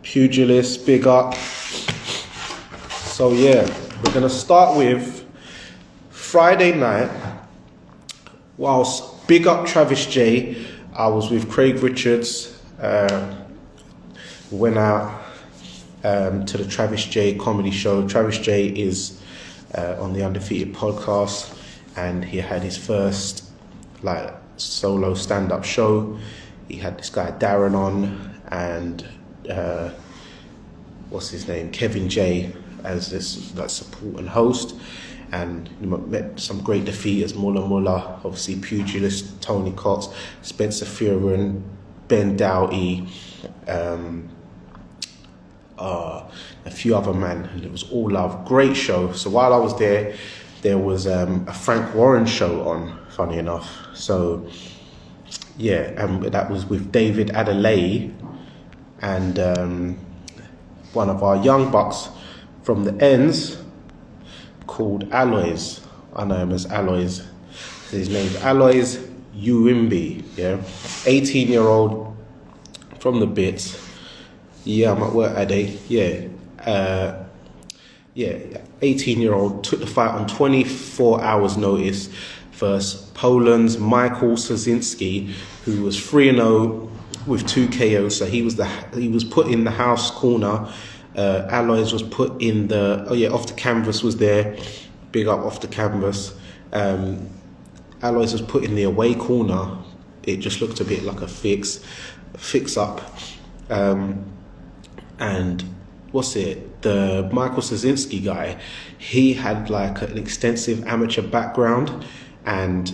Pugilist, big up. So yeah, we're gonna start with Friday night. Whilst big up Travis J, I was with Craig Richards. Went out to the Travis J comedy show. Travis J is on the Undefeated podcast, and he had his first solo stand-up show. He had this guy Darren on, and what's his name, Kevin J, as this support and host. And met some great defeaters, Muller, obviously pugilist Tony Cox, Spencer Fearon, Ben Doughty, a few other men, and it was all love. Great show. So while I was there, there was a Frank Warren show on, funny enough. So yeah, that was with David Adelaide and one of our young bucks from the ends called Aloys. I know him as Aloys. His name's Aloys Uwimbi, yeah? 18-year-old from the bits. Yeah, I'm at work today. Yeah. 18-year-old took the fight on 24 hours notice versus Poland's Michael Sosinski, who was 3-0 with 2 KOs. So he was put in the house corner. Aloys was put in the off the canvas was there. Big up Off the Canvas. Aloys was put in the away corner. It just looked a bit like a fix up. And the Michael Sosinski guy, he had like an extensive amateur background, and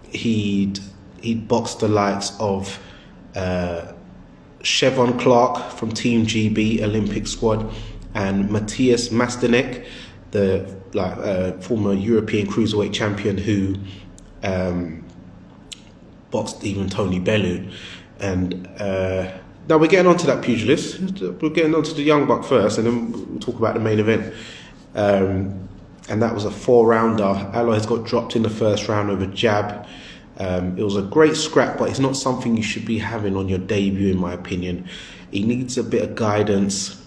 he'd boxed the likes of Chevon Clark from Team GB Olympic squad, and Matthias Mastanek, the former European cruiserweight champion who boxed even Tony Bellew. And now we're getting onto that pugilist. We're getting onto the young buck first, and then we'll talk about the main event. And that was a 4-rounder. Aloys got dropped in the first round with a jab. It was a great scrap, but it's not something you should be having on your debut, in my opinion. He needs a bit of guidance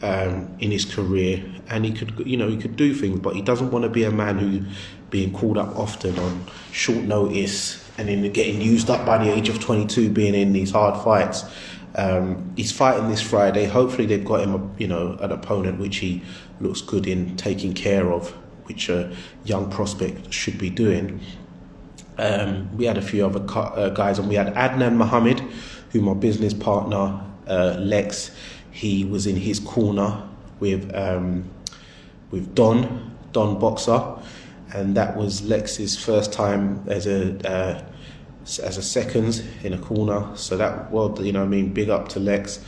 in his career, and he could do things, but he doesn't want to be a man who's being called up often on short notice and then getting used up by the age of 22, being in these hard fights. He's fighting this Friday. Hopefully they've got him an opponent which he looks good in taking care of, which a young prospect should be doing. We had a few other guys, and we had Adnan Mohammed, who my business partner Lex, he was in his corner with Don Boxer, and that was Lex's first time as a seconds in a corner. So that, big up to Lex,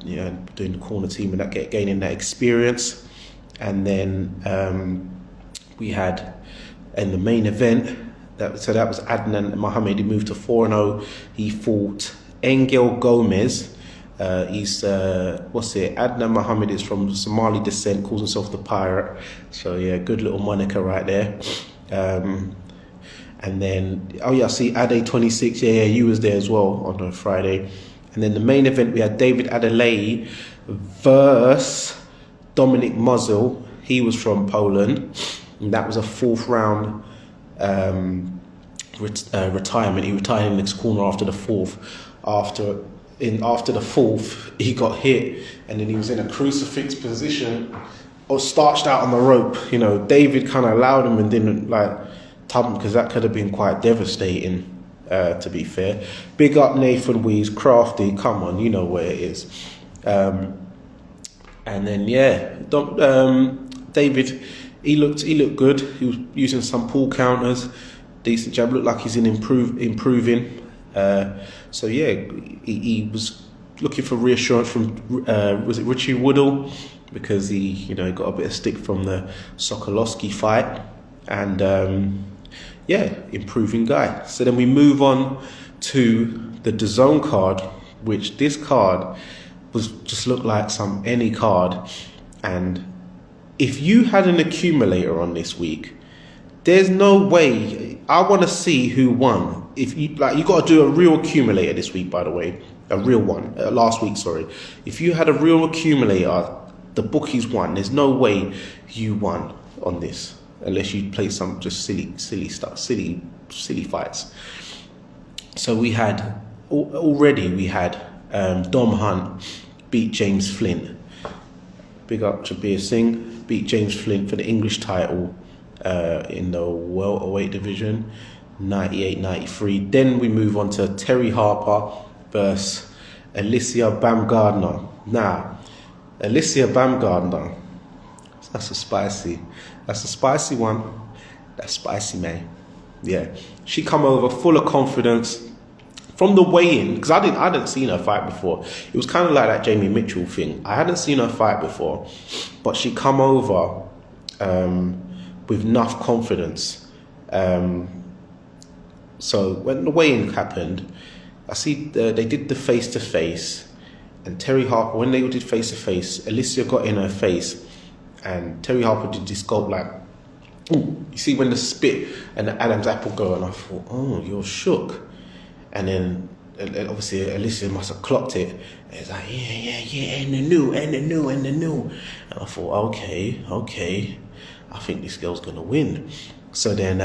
doing the corner team and that, gaining that experience. And then we had in the main event. That was Adnan Mohammed. He moved to 4-0. He fought Engel Gomez. Adnan Mohammed is from Somali descent, calls himself the Pirate. So yeah, good little moniker right there. And then, I see Ade 26. Yeah, you was there as well on a Friday. And then the main event, we had David Adelaide versus Dominic Muzzle. He was from Poland, and that was a 4th round retirement. He retired in his corner after the 4th. After the 4th, he got hit, and then he was in a crucifix position or starched out on the rope. David kind of allowed him and didn't tub him, because that could have been quite devastating, to be fair. Big up Nathan Wees, Crafty, come on, you know where it is. And then David, he looked good. He was using some pull counters, decent jab. Looked like he's improving. So yeah, he was looking for reassurance from was it Richie Woodall, because he got a bit of stick from the Sokolowski fight, and improving guy. So then we move on to the DAZN card, which this card just looked like any card. And if you had an accumulator on this week, There's no way. I want to see who won. If you like, you got to do a real accumulator this week, by the way, a real one. Last week, sorry. If you had a real accumulator, the bookies won. There's no way you won on this unless you play some just silly stuff, silly fights. So we had already. We had Dom Hunt beat James Flint. Big up Jabir Singh, beat James Flint for the English title in the welterweight division, 98-93. Then we move on to Terri Harper versus Alycia Baumgardner. Now, Alycia Baumgardner, that's a spicy one. That's spicy, man. Yeah, she come over full of confidence. From the weigh-in, because I hadn't seen her fight before. It was kind of like that Jamie Mitchell thing. I hadn't seen her fight before, but she come over with enough confidence. So when the weigh-in happened, I see they did the face-to-face, and Terri Harper, when they did face-to-face, Alycia got in her face, and Terri Harper did this gulp like, ooh, you see when the spit and the Adam's apple go, and I thought, oh, you're shook. And then obviously Alycia must have clocked it. And it's like, yeah, and the new. And I thought, okay, I think this girl's gonna win. So then,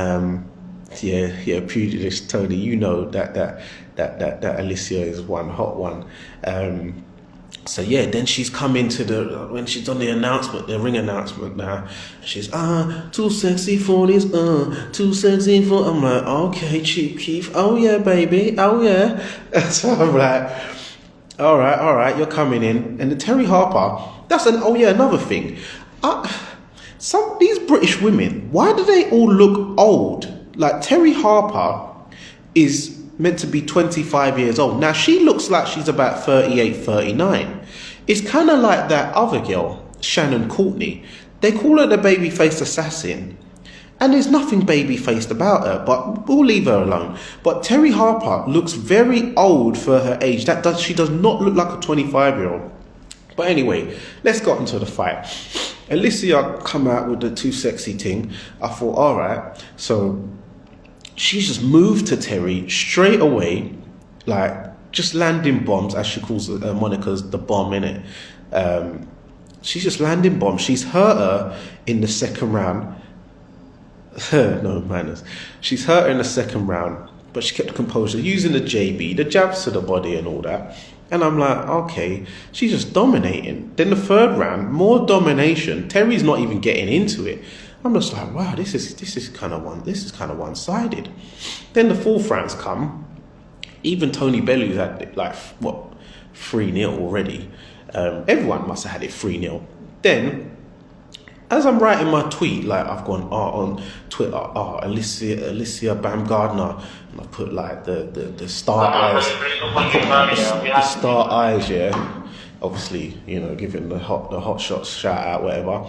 pugilist Tony, you know that Alycia is one hot one. So yeah, then she's come into when she's done the announcement, the ring announcement now, she's, too sexy for this, too sexy for, I'm like, okay, Chief Keef, oh yeah, baby, oh yeah. So I'm like, all right, you're coming in. And the Terri Harper, another thing. These British women, why do they all look old? Like Terri Harper is meant to be 25 years old. Now, she looks like she's about 38, 39. It's kind of like that other girl, Shannon Courtney. They call her the baby-faced assassin. And there's nothing baby-faced about her, but we'll leave her alone. But Terri Harper looks very old for her age. She does not look like a 25-year-old. But anyway, let's get into the fight. Alycia come out with the too sexy thing. I thought, all right, so she just moved to Terri straight away, like just landing bombs, as she calls it, Monica's the bomb, innit? She's just landing bombs. She's hurt her in the second round. No, manners. She's hurt her in the second round, but she kept composure, using the JB, the jabs to the body and all that. And I'm like, okay, she's just dominating. Then the third round, more domination. Terri's not even getting into it. I'm just like, wow, this is kind of one-sided. Then the fourth rounds come. Even Tony Bellu's had like 3-0 already. Everyone must have had it 3-0. Then, as I'm writing my tweet, like I've gone on Twitter, Alycia Baumgardner, and I put like the star eyes, the star eyes, yeah. Obviously, giving the hot shots shout out, whatever.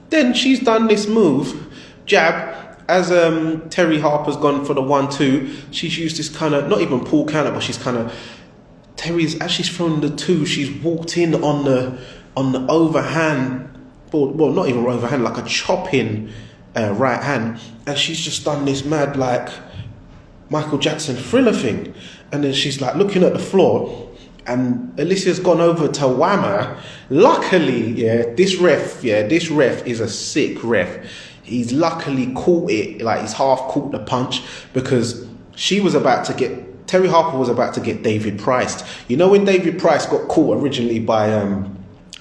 Then she's done this move, jab, as Terri Harper's gone for the 1-2. She's used this kind of, not even pull counter, but she's kind of, Terri's, as she's thrown the 2, she's walked in on the overhand, well, not even overhand, like a chopping right hand, and she's just done this mad, like, Michael Jackson Thriller thing. And then she's like looking at the floor, and Alycia's gone over to wham her. Luckily, this ref is a sick ref. He's luckily caught it, like he's half caught the punch, because Terri Harper was about to get David Price. You know when David Price got caught originally by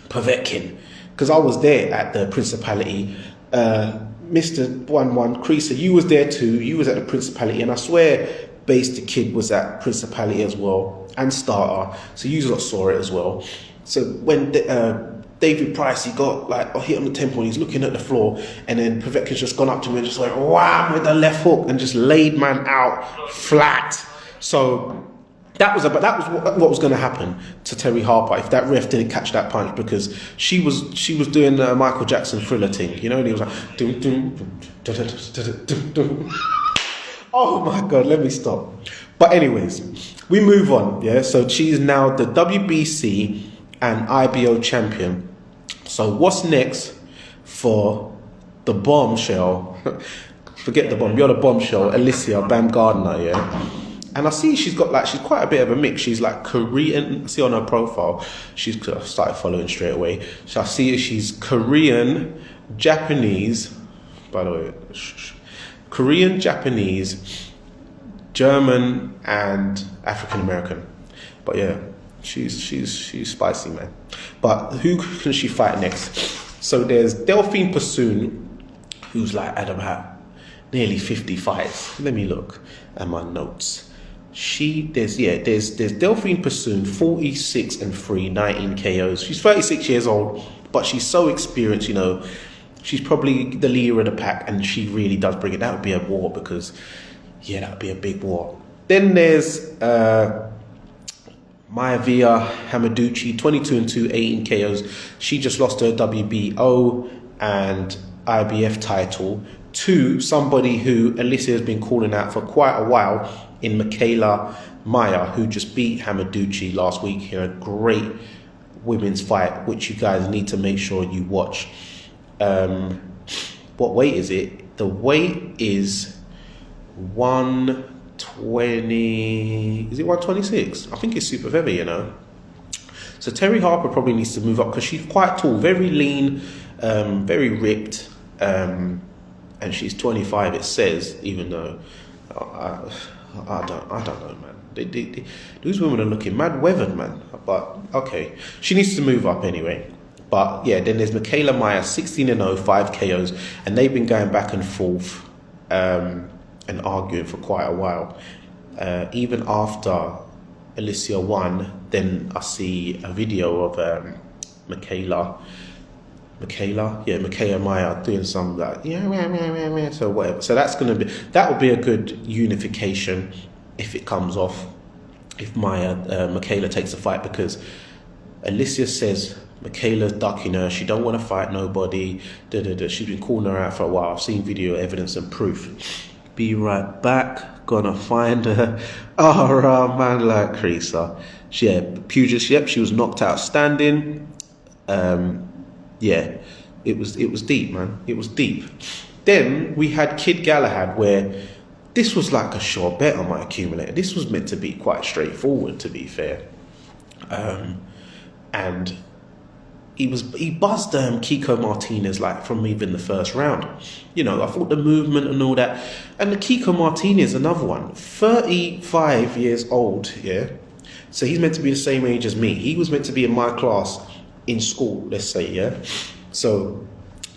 Povetkin? Because I was there at the Principality. Mr. 1-1, Creaser, you was there too. You was at the Principality, and I swear Base the Kid was at Principality as well, and Starter. So you lot saw it as well. So when David Price, he got like hit on the temple, and he's looking at the floor, and then Povetkin's just gone up to him and just went wham with the left hook and just laid man out flat. So that was what was going to happen to Terri Harper if that ref didn't catch that punch, because she was doing the Michael Jackson Thriller thing, and he was like dum, dum, dum, dum, dum, dum. Oh my god, let me stop. But anyways, we move on. So she is now the WBC and IBO champion. So what's next for the bombshell? Forget the bomb. You're the bombshell, Alycia Bam Gardner, yeah. And I see she's quite a bit of a mix. She's like Korean. I see on her profile, I started following straight away. So I see she's Korean, Japanese. By the way, Korean, Japanese, German, and African American. But yeah, she's spicy, man. But who can she fight next? So there's Delphine Pursoon, who's like at about nearly 50 fights. Let me look at my notes. There's Delphine Pursoon, 46-3, 19 KOs. She's 36 years old, but she's so experienced, you know. She's probably the leader of the pack, and she really does bring it. That would be a war because, yeah, that would be a big war. Then there's Maivia Hamaduchi, 22-2, 18 KOs. She just lost her WBO and IBF title to somebody who Alycia has been calling out for quite a while in Michaela Maya, who just beat Hamaduchi last week in a great women's fight, which you guys need to make sure you watch. What weight is it? The weight is 120. Is it 126? I think it's super heavy, you know. So Terri Harper probably needs to move up because she's quite tall, very lean, very ripped, and she's 25. It says, even though I don't know, man. Those women are looking mad weathered, man. But okay, she needs to move up anyway. But yeah, then there's Michaela Maya, 16-0, 5 KOs, and they've been going back and forth and arguing for quite a while. Even after Alycia won, then I see a video of Michaela Maya doing some like so whatever. So that will be a good unification if it comes off, if Michaela takes a fight, because Alycia says Michaela's ducking her. She don't want to fight nobody. She's been calling her out for a while. I've seen video evidence and proof. Be right back. Gonna find her. Oh man, like creaser. Pugilist. Yep, she was knocked out standing. Yeah, it was deep, man. It was deep. Then we had Kid Galahad, where this was like a sure bet on my accumulator. This was meant to be quite straightforward, to be fair. And he buzzed Kiko Martinez like from even the first round. You know, I thought the movement and all that. And the Kiko Martinez, another one, 35 years old, yeah. So he's meant to be the same age as me. He was meant to be in my class in school, let's say, yeah. So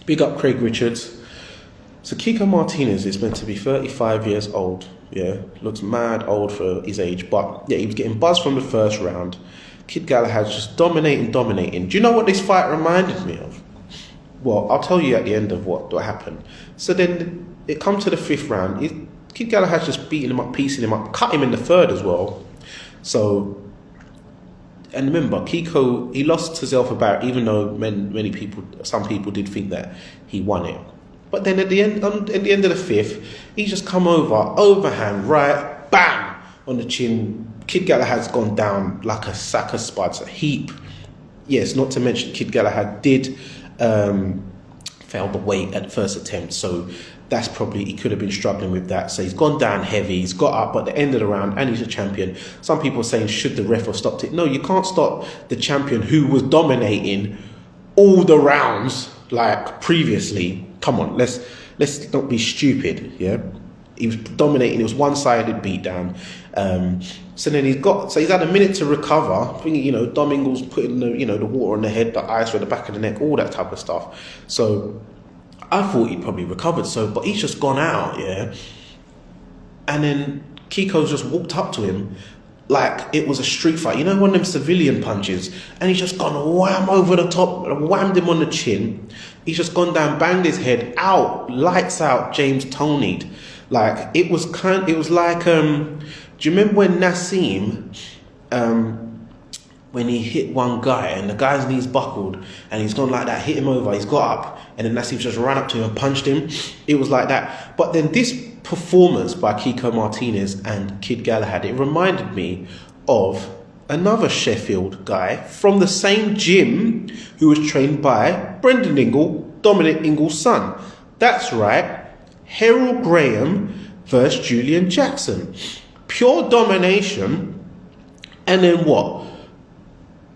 big up Craig Richards. So Kiko Martinez is meant to be 35 years old, yeah. Looks mad old for his age, but yeah, he was getting buzzed from the first round. Kid Galahad's just dominating. Do you know what this fight reminded me of? Well, I'll tell you at the end of what happened. So then it comes to the 5th round. Kid Galahad's just beating him up, piecing him up, cut him in the 3rd as well. So, and remember, Kiko, he lost to Zelfa Barrett, even though some people did think that he won it. But then at the end of the 5th, he just come overhand, right, bam, on the chin. Kid Galahad's gone down like a sack of spuds, a heap. Yes, not to mention Kid Galahad did fail the weight at the first attempt, so that's probably, he could have been struggling with that. So he's gone down heavy, he's got up at the end of the round, and he's a champion. Some people are saying, should the ref have stopped it? No, you can't stop the champion who was dominating all the rounds like previously. Come on, let's not be stupid, yeah? He was dominating, it was one-sided beatdown. So then he's had a minute to recover. I think, you know, Dom Ingles putting the water on the head, the ice on the back of the neck, all that type of stuff. So I thought he'd probably recovered, but he's just gone out, yeah. And then Kiko's just walked up to him like it was a street fight. You know, one of them civilian punches, and he's just gone wham over the top, whammed him on the chin. He's just gone down, banged his head out, lights out, James Tony'd. Like it was like do you remember when Nassim when he hit one guy and the guy's knees buckled and he's gone like that, hit him over, he's got up, and then Nassim just ran up to him and punched him? It was like that. But then this performance by Kiko Martinez and Kid Galahad, it reminded me of another Sheffield guy from the same gym who was trained by Brendan Ingle, Dominic Ingle's son. That's right, Harold Graham versus Julian Jackson. Pure domination. And then what?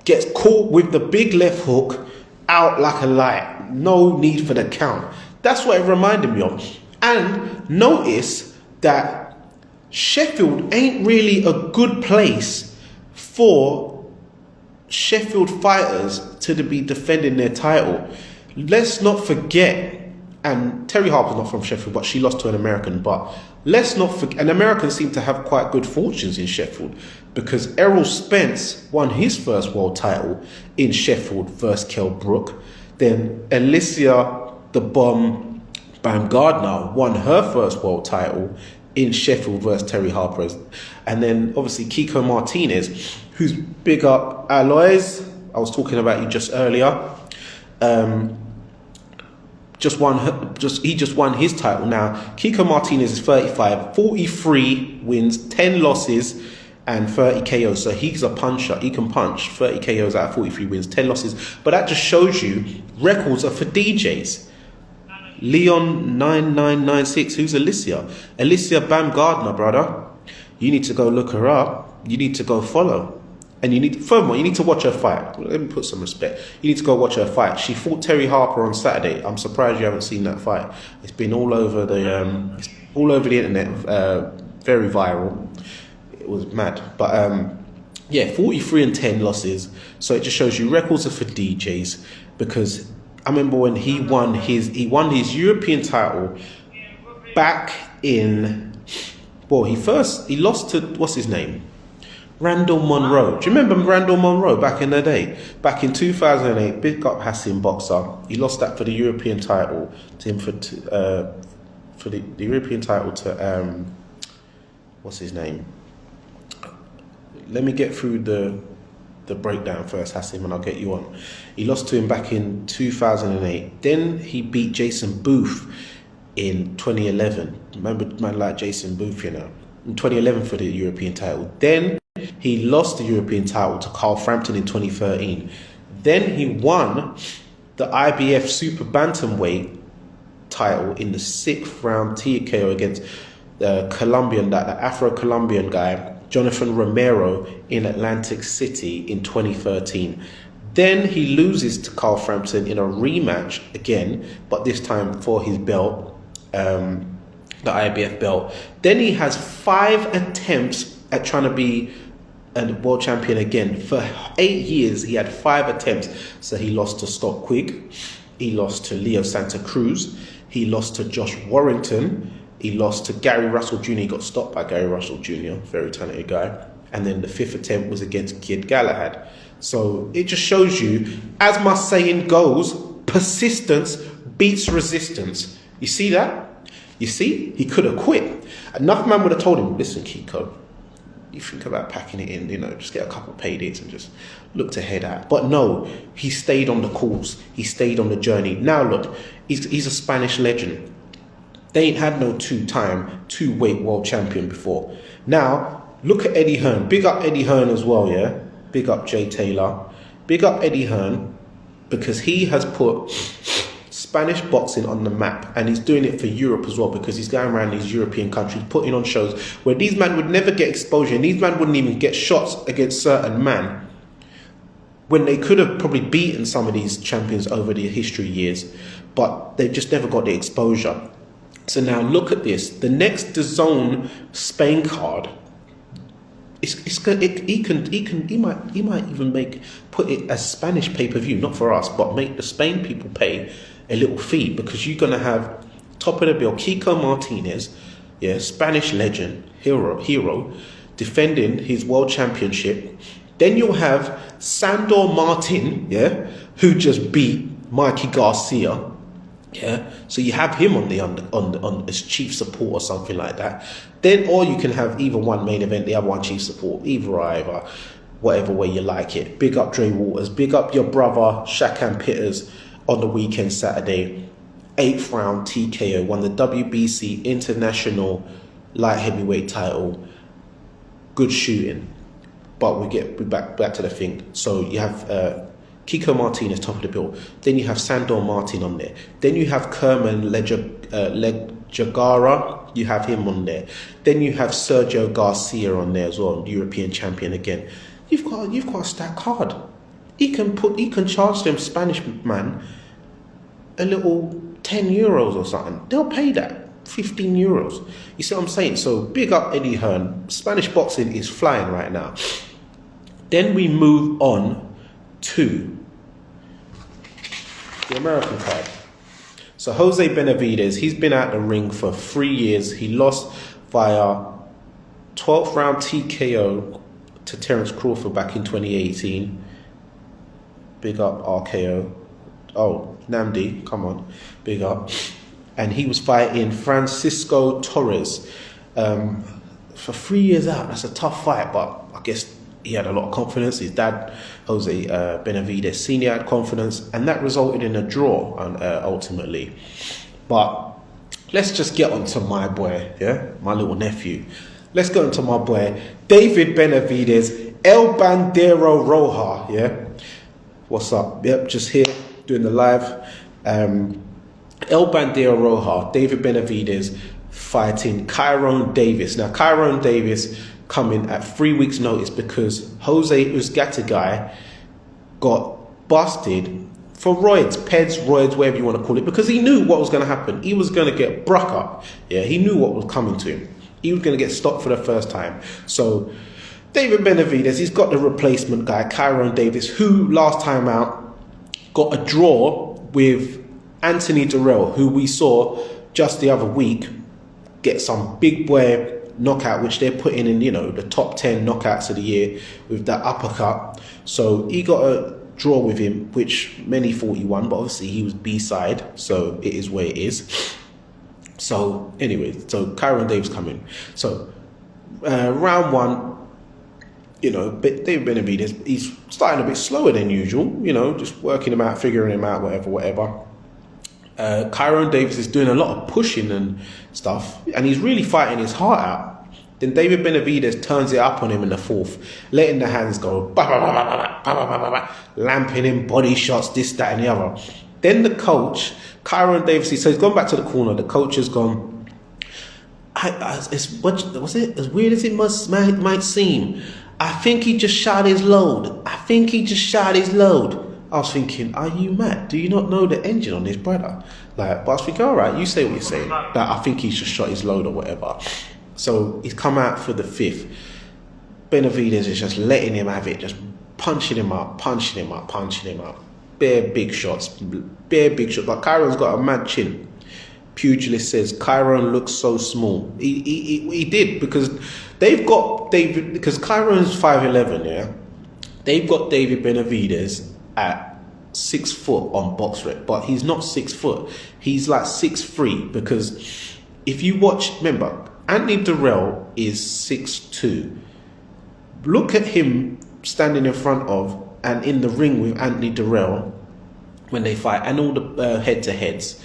Gets caught with the big left hook, out like a light. No need for the count. That's what it reminded me of. And notice that Sheffield ain't really a good place for Sheffield fighters to be defending their title. Let's not forget, and Terri Harper's not from Sheffield, but she lost to an American, but let's not forget, and Americans seem to have quite good fortunes in Sheffield, because Errol Spence won his first world title in Sheffield versus Kell Brook. Then Alycia the Bomb Baumgardner won her first world title in Sheffield versus Terri Harper. And then obviously Kiko Martinez, who's big up Alois, I was talking about you just earlier, he just won his title. Now Kiko Martinez is 35, 43 wins, 10 losses and 30 KOs. So he's a puncher. He can punch. 30 KOs out of 43 wins, 10 losses. But that just shows you records are for DJs. Leon 9996, who's Alycia? Alycia Baumgardner, brother. You need to go look her up. You need to go follow. And you need, furthermore, you need to watch her fight. Let me put some respect. You need to go watch her fight. She fought Terri Harper on Saturday. I'm surprised you haven't seen that fight. It's been all over the internet, very viral. It was mad. But yeah, 43 and 10 losses. So it just shows you records are for DJs, because I remember when he won his European title back in, well, he lost to, what's his name? Randall Monroe. Do you remember Randall Monroe back in the day? Back in 2008, big up Hassim boxer. He lost that for the European title to him for the European title to what's his name? Let me get through the breakdown first, Hassim, and I'll get you on. He lost to him back in 2008. Then he beat Jason Booth in 2011. Remember man like Jason Booth, you know, in 2011 for the European title. Then he lost the European title to Carl Frampton in 2013. Then he won the IBF Super Bantamweight title in the 6th round TKO against the Afro-Colombian guy, Jonathan Romero, in Atlantic City in 2013. Then he loses to Carl Frampton in a rematch again, but this time for his belt, the IBF belt. Then he has 5 attempts at trying to be a world champion again. For 8 years, he had 5 attempts. So he lost to Scott Quigg, he lost to Leo Santa Cruz, he lost to Josh Warrington, he lost to Gary Russell Jr. He got stopped by Gary Russell Jr., very talented guy. And then the 5th attempt was against Kid Galahad. So it just shows you, as my saying goes, persistence beats resistance. You see that? You see? He could have quit. Enough man would have told him, listen, Kiko, you think about packing it in, you know, just get a couple of paydays and just look to head out. But no, he stayed on the course. He stayed on the journey. Now look, he's a Spanish legend. They ain't had no 2-weight world champion before. Now, look at Eddie Hearn. Big up Eddie Hearn as well, yeah? Big up Jay Taylor. Big up Eddie Hearn, because he has put Spanish boxing on the map, and he's doing it for Europe as well, because he's going around these European countries putting on shows where these men would never get exposure, and these men wouldn't even get shots against certain men, when they could have probably beaten some of these champions over the history years, but they just never got the exposure. So now look at this. The next DAZN Spain card, he might even put it as Spanish pay-per-view, not for us, but make the Spain people pay a little fee, because you're gonna have top of the bill Kiko Martinez, yeah, Spanish legend, hero, defending his world championship. Then you'll have Sandor Martin, yeah, who just beat Mikey Garcia. Yeah, so you have him on as chief support or something like that. Then, or you can have either one main event, the other one chief support, either, whatever way you like it. Big up Dre Waters, big up your brother Shakan Pitters on the weekend Saturday. 8th round TKO, won the WBC International Light Heavyweight title. Good shooting, but we back to the thing. So you have Kiko Martinez top of the bill. Then you have Sandor Martin on there. Then you have Kerman Jagara, you have him on there. Then you have Sergio Garcia on there as well, European champion again. You've got a stacked card. He can charge them Spanish man a little €10 or something. They'll pay that. €15. You see what I'm saying? So big up Eddie Hearn. Spanish boxing is flying right now. Then we move on to the American card. So Jose Benavidez, he's been out the ring for 3 years. He lost via 12th round TKO to Terence Crawford back in 2018. Big up RKO. Oh, Namdi, come on, big up. And he was fighting Francisco Torres for 3 years out. That's a tough fight, but I guess he had a lot of confidence. His dad, Jose Benavidez Sr., had confidence, and that resulted in a draw ultimately. But let's just get on to my boy, yeah, my little nephew. Let's go into my boy, David Benavidez, El Bandero Roja, yeah. What's up? Yep, just here doing the live. El Bandero Roja, David Benavidez fighting Kyrone Davis. Now, Kyrone Davis coming at 3 weeks' notice because Jose Uzcategui got busted for roids, peds, roids, whatever you want to call it, because he knew what was going to happen. He was going to get bruck up. Yeah, he knew what was coming to him. He was going to get stopped for the first time. So David Benavidez, he's got the replacement guy, Kyrone Davis, who last time out got a draw with Anthony Durrell, who we saw just the other week get some big boy knockout, which they're putting in, you know, the top 10 knockouts of the year with that uppercut. So he got a draw with him, which many thought he won, but obviously he was B-side, so it is where it is. So anyway, so Kyrone Davis coming. So round one, you know, David Benavidez, he's starting a bit slower than usual, you know, just working him out, figuring him out, whatever. Kyrone Davis is doing a lot of pushing and stuff, and he's really fighting his heart out. Then David Benavidez turns it up on him in the fourth, letting the hands go, lamping him, body shots, this, that, and the other. Then the coach, Kyrone Davis, so he's gone back to the corner. The coach has gone, was it as weird as it might seem? I think he just shot his load. I was thinking, are you mad? Do you not know the engine on this brother? Like, but I was thinking, all right, you say what you're saying. Like, I think he's just shot his load or whatever. So he's come out for the fifth. Benavidez is just letting him have it, just punching him up. Bare big shots. Like, Kyron's got a mad chin. Pugilist says, Kyrone looks so small. He did, because they've got David, because Kyron's 5'11", yeah? They've got David Benavidez at 6 foot on BoxRec, but he's not 6 foot. He's like 6'3", because if you watch, remember, Anthony Durrell is 6'2". Look at him standing in front of and in the ring with Anthony Durrell when they fight, and all the head-to-heads.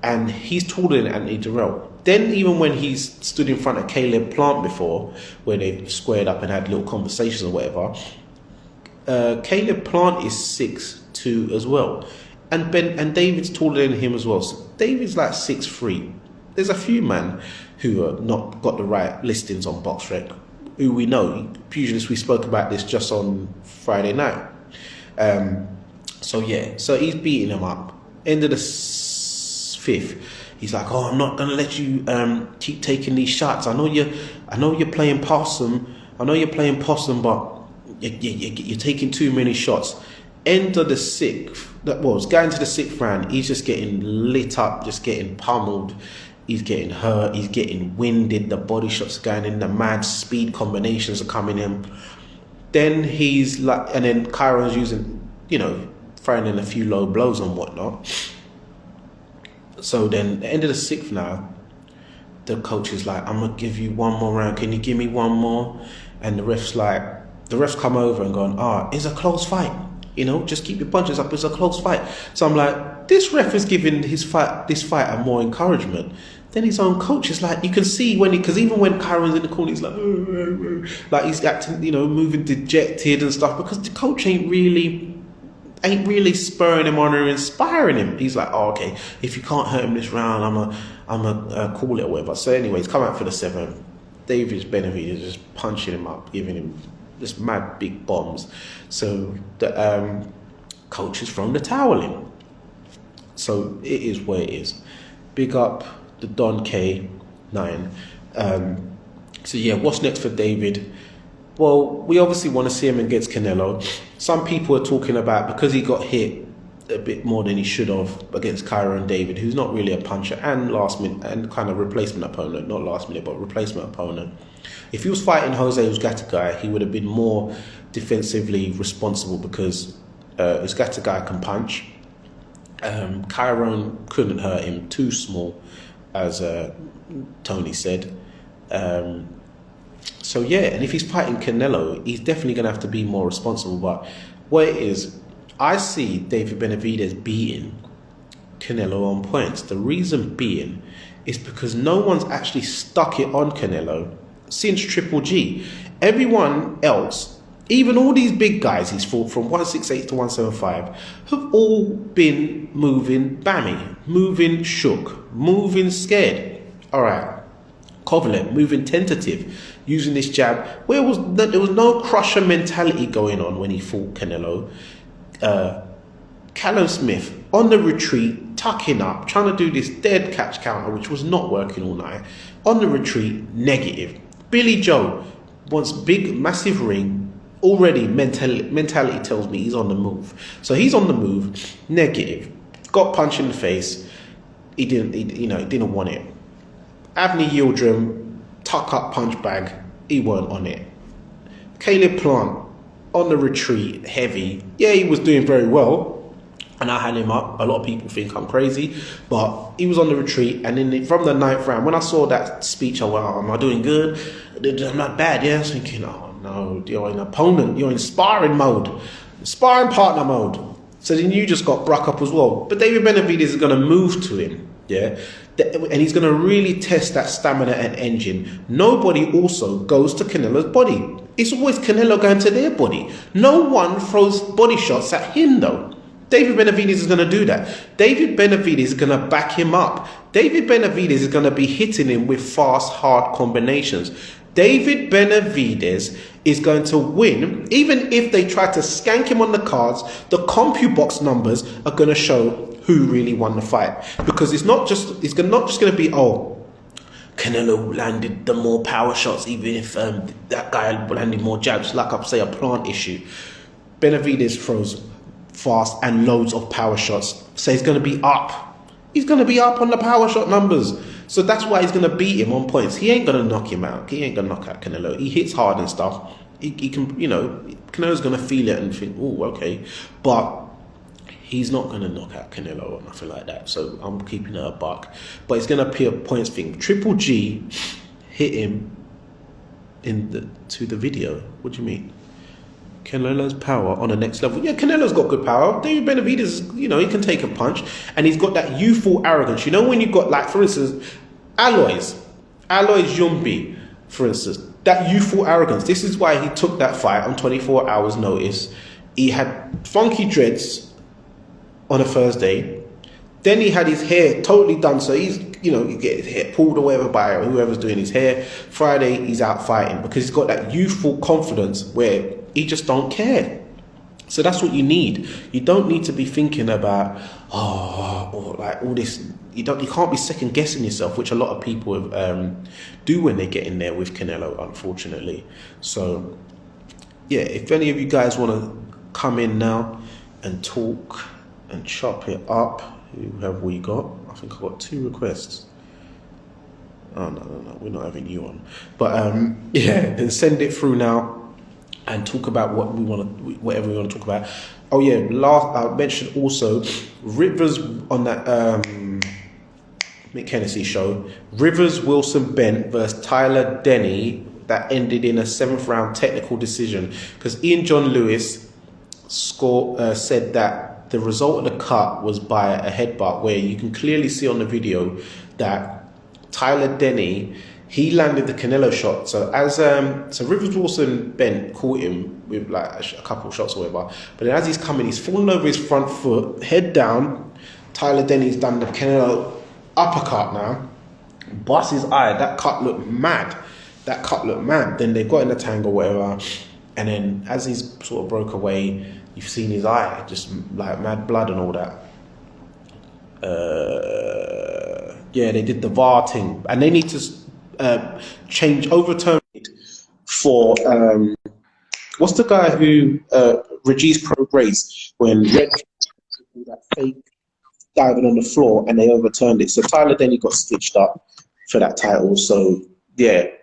And he's taller than Anthony Durrell. Then even when he's stood in front of Caleb Plant before, where they squared up and had little conversations or whatever, Caleb Plant is 6'2" as well. And David's taller than him as well. So David's like 6'3". There's a few men who have not got the right listings on BoxRec, who we know. Pugilist, we spoke about this just on Friday night. So yeah, so he's beating him up. End of the fifth, he's like, oh, I'm not gonna let you keep taking these shots. I know you're playing possum, but you're taking too many shots. End of the sixth, it's going to the sixth round, he's just getting lit up, just getting pummeled. He's getting hurt, he's getting winded, the body shots are going in, the mad speed combinations are coming in. Then he's like, and then Kyron's using, you know, throwing in a few low blows and whatnot. So then, the end of the sixth now, the coach is like, I'm going to give you one more round. Can you give me one more? And the ref's come over and gone, it's a close fight. You know, just keep your punches up. It's a close fight. So I'm like, this ref is giving this fighter more encouragement. Then his own coach is like, you can see because even when Kyron's in the corner, he's like he's acting, you know, moving dejected and stuff, because the coach ain't really spurring him on or inspiring him. He's like, oh, okay, if you can't hurt him this round, call it or whatever. So anyways, come out for the 7th. Benavidez just punching him up, giving him just mad big bombs. So the coach has thrown the towel in. So it is what it is. Big up the Don K9. So yeah, what's next for David? Well, we obviously want to see him against Canelo. Some people are talking about, because he got hit a bit more than he should have against Kyron David, who's not really a puncher and last minute and kind of replacement opponent, not last minute, but replacement opponent. If he was fighting Jose Uzcategui, he would have been more defensively responsible, because Uzcategui can punch. Kyron couldn't hurt him, too small, as Tony said. So yeah, and if he's fighting Canelo, he's definitely going to have to be more responsible. But what it is, I see David Benavidez beating Canelo on points. The reason being is because no one's actually stuck it on Canelo since Triple G. Everyone else, even all these big guys he's fought from 168 to 175, have all been moving bammy, moving shook, moving scared. All right, Kovalev moving tentative, using this jab. There was no crusher mentality going on when he fought Canelo. Callum Smith on the retreat, tucking up, trying to do this dead catch counter, which was not working all night. On the retreat, negative. Billy Joe wants big, massive ring. Already mentality tells me he's on the move. So he's on the move, negative. Got punched in the face. He didn't want it. Avni Yildirim, tuck up punch bag. He weren't on it. Caleb Plant on the retreat, heavy. Yeah, he was doing very well, and I had him up. A lot of people think I'm crazy, but he was on the retreat. And then from the 9th round, when I saw that speech, I went, "Oh, am I doing good? I'm not bad." Yeah, I was thinking, "Oh no, you're in opponent. You're in sparring mode, sparring partner mode." So then you just got bruck up as well. But David Benavidez is going to move to him, yeah, and he's going to really test that stamina and engine. Nobody also goes to Canelo's body. It's always Canelo going to their body. No one throws body shots at him though. David Benavidez is going to do that. David Benavidez is going to back him up. David Benavidez is going to be hitting him with fast, hard combinations. David Benavidez is going to win. Even if they try to skank him on the cards, the CompuBox numbers are going to show who really won the fight. Because it's not just going to be, oh, Canelo landed the more power shots, even if that guy landed more jabs, like I say, a Plant issue. Benavidez throws fast and loads of power shots, so he's going to be up. He's going to be up on the power shot numbers. So that's why he's going to beat him on points. He ain't going to knock him out. He ain't going to knock out Canelo. He hits hard and stuff. He can, Canelo's going to feel it and think, oh, okay. But he's not going to knock out Canelo or nothing like that. So I'm keeping it a buck. But it's going to be a points thing. Triple G hit him to the video. What do you mean? Canelo's power on the next level. Yeah, Canelo's got good power. David Benavidez, he can take a punch. And he's got that youthful arrogance. You know when you've got, like, for instance, Alois Jumbi, for instance. That youthful arrogance. This is why he took that fight on 24 hours notice. He had funky dreads on a Thursday. Then he had his hair totally done. So he's, you get his hair pulled or whatever by whoever's doing his hair. Friday, he's out fighting because he's got that youthful confidence where he just don't care. So that's what you need. You don't need to be thinking about, or like all this. You can't be second guessing yourself, which a lot of people do when they get in there with Canelo, unfortunately. So yeah, if any of you guys want to come in now and talk and chop it up, who have we got? I think I've got 2 requests. Oh no, we're not having you on. But yeah, then send it through now. And talk about whatever we want to talk about. Oh yeah, I mentioned also Rivers on that Mick Hennessy show. Rivers Wilson Bent versus Tyler Denny, that ended in a 7th round technical decision because Ian John Lewis said that the result of the cut was by a headbutt, where you can clearly see on the video that Tyler Denny, he landed the Canelo shot. So so Rivers Wilson Bent caught him with like a couple of shots or whatever. But then as he's coming, he's fallen over his front foot, head down. Tyler Denny's done the Canelo uppercut now. bust his eye. That cut looked mad. Then they got in the tangle, whatever, and then as he's sort of broke away, you've seen his eye, just like mad blood and all that. Yeah, they did the VAR thing, and they need to overturn it for what's the guy who Regis Prograis when Red that fake diving on the floor and they overturned it. So Tyler Denny got stitched up for that title. So yeah,